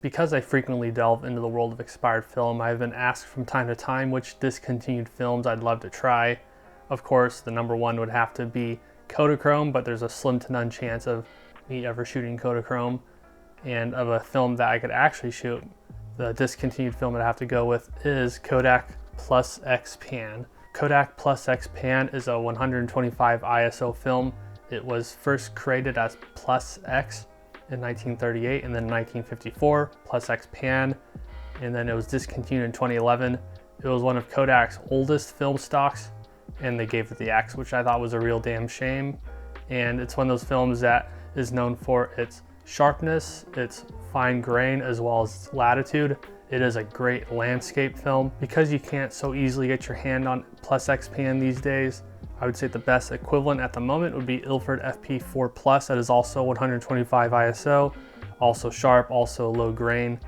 Because I frequently delve into the world of expired film, I've been asked from time to time which discontinued films I'd love to try. Of course, the number one would have to be Kodachrome, but there's a slim to none chance of me ever shooting Kodachrome. And of a film that I could actually shoot, the discontinued film I'd have to go with is Kodak Plus-X Pan. Kodak Plus-X Pan is a 125 ISO film. It was first created as Plus-X in 1938, and then in 1954, Plus-X Pan, and then it was discontinued in 2011. It was one of Kodak's oldest film stocks, and they gave it the X, which I thought was a real damn shame. And it's one of those films that is known for its sharpness, its fine grain, as well as its latitude. It is a great landscape film. Because you can't so easily get your hand on Plus-X Pan these days, I would say the best equivalent at the moment would be Ilford FP4 Plus. That is also 125 ISO, also sharp, also low grain,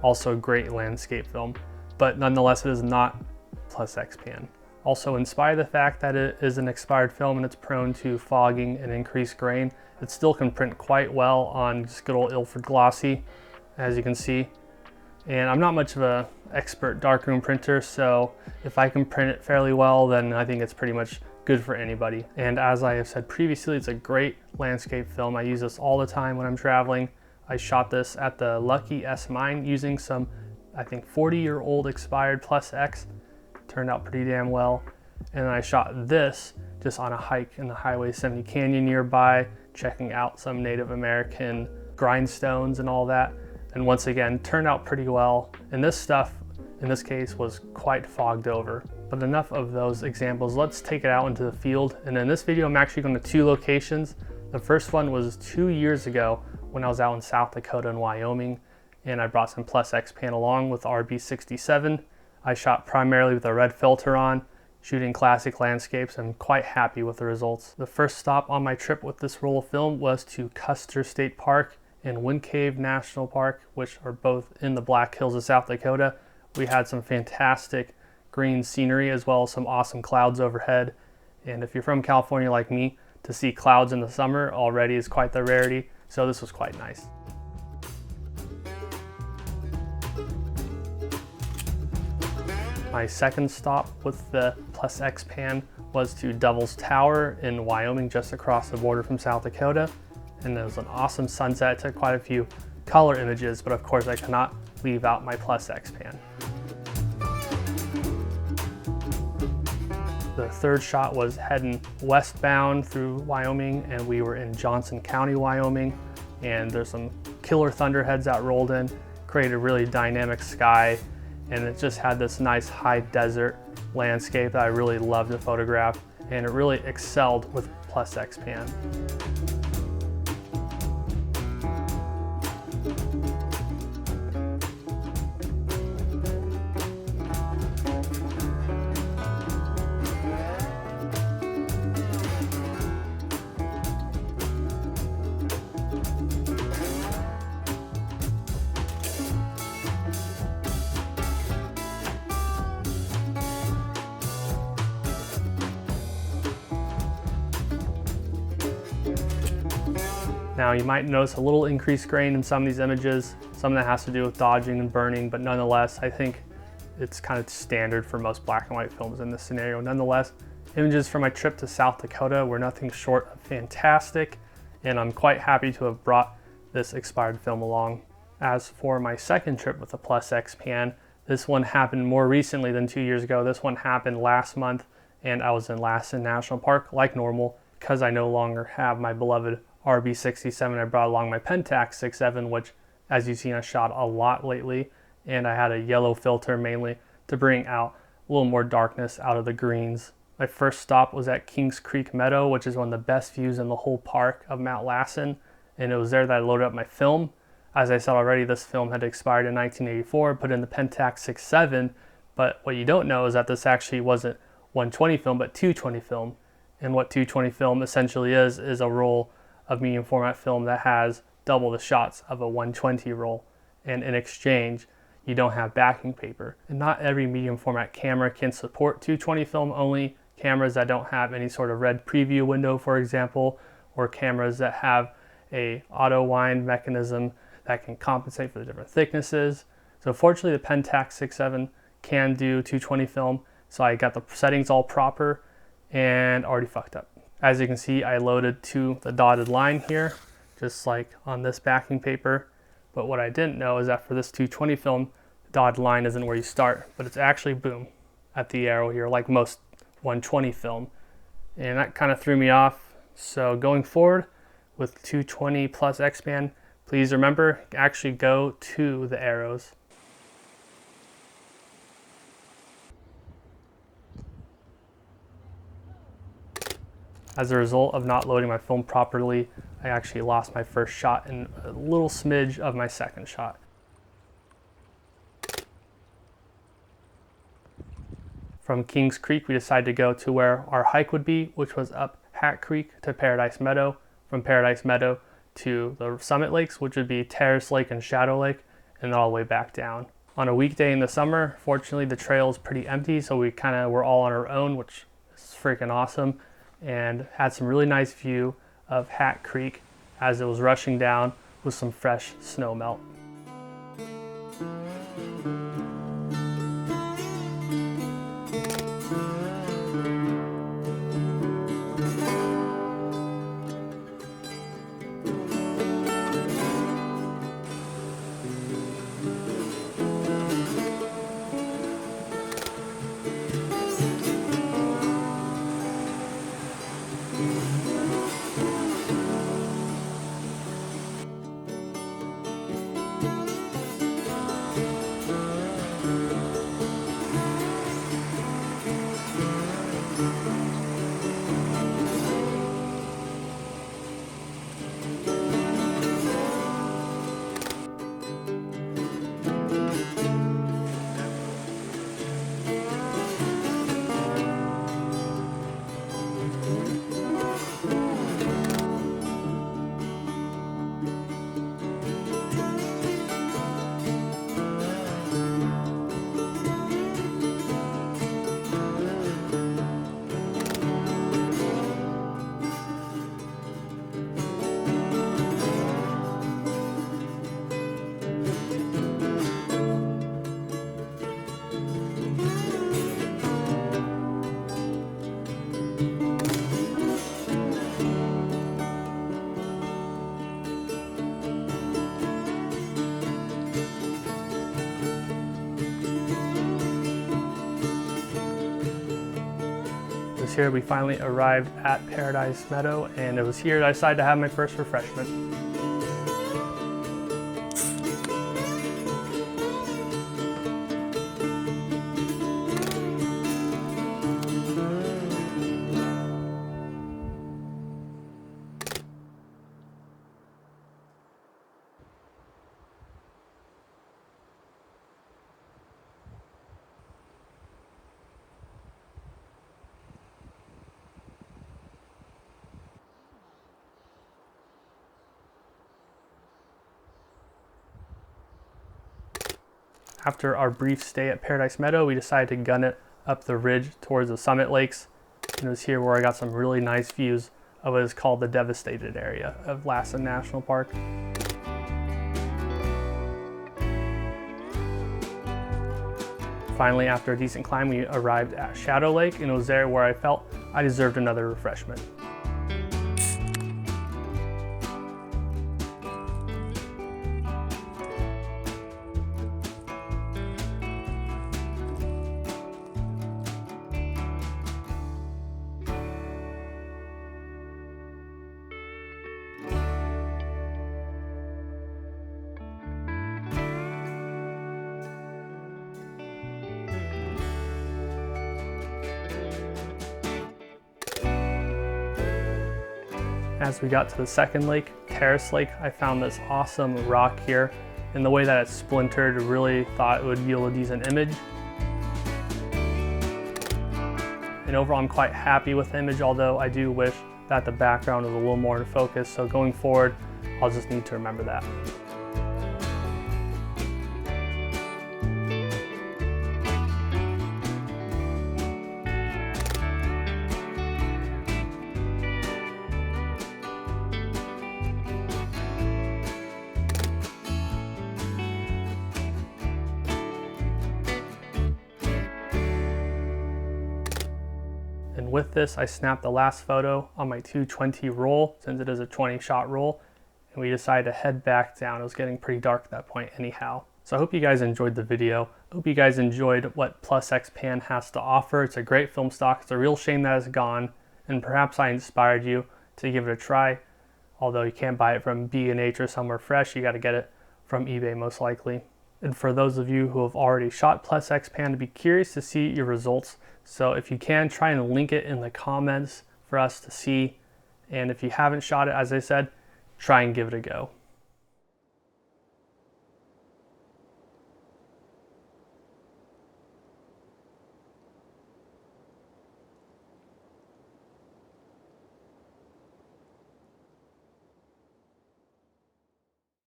also a great landscape film. But nonetheless, it is not Plus-X Pan. Also, in spite of the fact that it is an expired film and it's prone to fogging and increased grain, it still can print quite well on just good old Ilford glossy, as you can see. And I'm not much of an expert darkroom printer, so if I can print it fairly well, then I think it's pretty much good for anybody. And as I have said previously, it's a great landscape film. I use this all the time when I'm traveling. I shot this at the Lucky S Mine using some, I think, 40-year-old expired Plus-X. Turned out pretty damn well. And then I shot this just on a hike in the Highway 70 Canyon nearby, checking out some Native American grindstones and all that. And once again, turned out pretty well. And this stuff, in this case, was quite fogged over. But enough of those examples. Let's take it out into the field. And in this video, I'm actually going to two locations. The first one was 2 years ago when I was out in South Dakota and Wyoming, and I brought some Plus-X Pan along with RB67. I shot primarily with a red filter on, shooting classic landscapes. I'm quite happy with the results. The first stop on my trip with this roll of film was to Custer State Park and Wind Cave National Park, which are both in the Black Hills of South Dakota. We had some fantastic green scenery as well as some awesome clouds overhead. And if you're from California like me, to see clouds in the summer already is quite the rarity, so this was quite nice. My second stop with the Plus-X Pan was to Devil's Tower in Wyoming, just across the border from South Dakota. And it was an awesome sunset. Took quite a few color images, but of course I cannot leave out my Plus-X Pan. The third shot was heading westbound through Wyoming, and we were in Johnson County, Wyoming. And there's some killer thunderheads that rolled in, created a really dynamic sky, and it just had this nice high desert landscape that I really loved to photograph, and it really excelled with Plus-X Pan. Now you might notice a little increased grain in some of these images. Some of that has to do with dodging and burning, but nonetheless, I think it's kind of standard for most black and white films in this scenario. Nonetheless, images from my trip to South Dakota were nothing short of fantastic, and I'm quite happy to have brought this expired film along. As for my second trip with the Plus-X Pan, this one happened more recently than 2 years ago. This one happened last month, and I was in Lassen National Park like normal. Because I no longer have my beloved RB67, I brought along my Pentax 6.7, which, as you've seen, I shot a lot lately, and I had a yellow filter mainly to bring out a little more darkness out of the greens. My first stop was at Kings Creek Meadow, which is one of the best views in the whole park of Mount Lassen, and it was there that I loaded up my film. As I said already, this film had expired in 1984, put in the Pentax 6.7, but what you don't know is that this actually wasn't 120 film, but 220 film. And what 220 film essentially is a roll of medium format film that has double the shots of a 120 roll. And in exchange, you don't have backing paper. And not every medium format camera can support 220 film. Only cameras that don't have any sort of red preview window, for example, or cameras that have a auto wind mechanism that can compensate for the different thicknesses. So fortunately the Pentax 67 can do 220 film, so I got the settings all proper and already fucked up. As you can see, I loaded to the dotted line here, just like on this backing paper. But what I didn't know is that for this 220 film, the dotted line isn't where you start, but it's actually boom at the arrow here, like most 120 film. And that kind of threw me off. So going forward with 220 plus X Pan, please remember, actually go to the arrows. As a result of not loading my film properly, I actually lost my first shot and a little smidge of my second shot. From Kings Creek, we decided to go to where our hike would be, which was up Hat Creek to Paradise Meadow, from Paradise Meadow to the Summit Lakes, which would be Terrace Lake and Shadow Lake, and then all the way back down. On a weekday in the summer, fortunately the trail is pretty empty, so we kind of were all on our own, which is freaking awesome, and had some really nice view of Hat Creek as it was rushing down with some fresh snow melt. Here we finally arrived at Paradise Meadow, and it was here that I decided to have my first refreshment. After our brief stay at Paradise Meadow, we decided to gun it up the ridge towards the Summit Lakes. And it was here where I got some really nice views of what is called the devastated area of Lassen National Park. Finally, after a decent climb, we arrived at Shadow Lake, and it was there where I felt I deserved another refreshment. As we got to the second lake, Terrace Lake, I found this awesome rock here, and the way that it's splintered, really thought it would yield a decent image. And overall, I'm quite happy with the image, although I do wish that the background was a little more in focus, so going forward, I'll just need to remember that. with this, I snapped the last photo on my 220 roll, since it is a 20-shot roll, and we decided to head back down. It was getting pretty dark at that point anyhow. So I hope you guys enjoyed the video. I hope you guys enjoyed what Plus-X Pan has to offer. It's a great film stock. It's a real shame that it's gone, and perhaps I inspired you to give it a try. Although you can't buy it from B&H or somewhere fresh, you got to get it from eBay most likely. And for those of you who have already shot Plus-X Pan, to be curious to see your results. So if you can, try and link it in the comments for us to see. And if you haven't shot it, as I said, try and give it a go.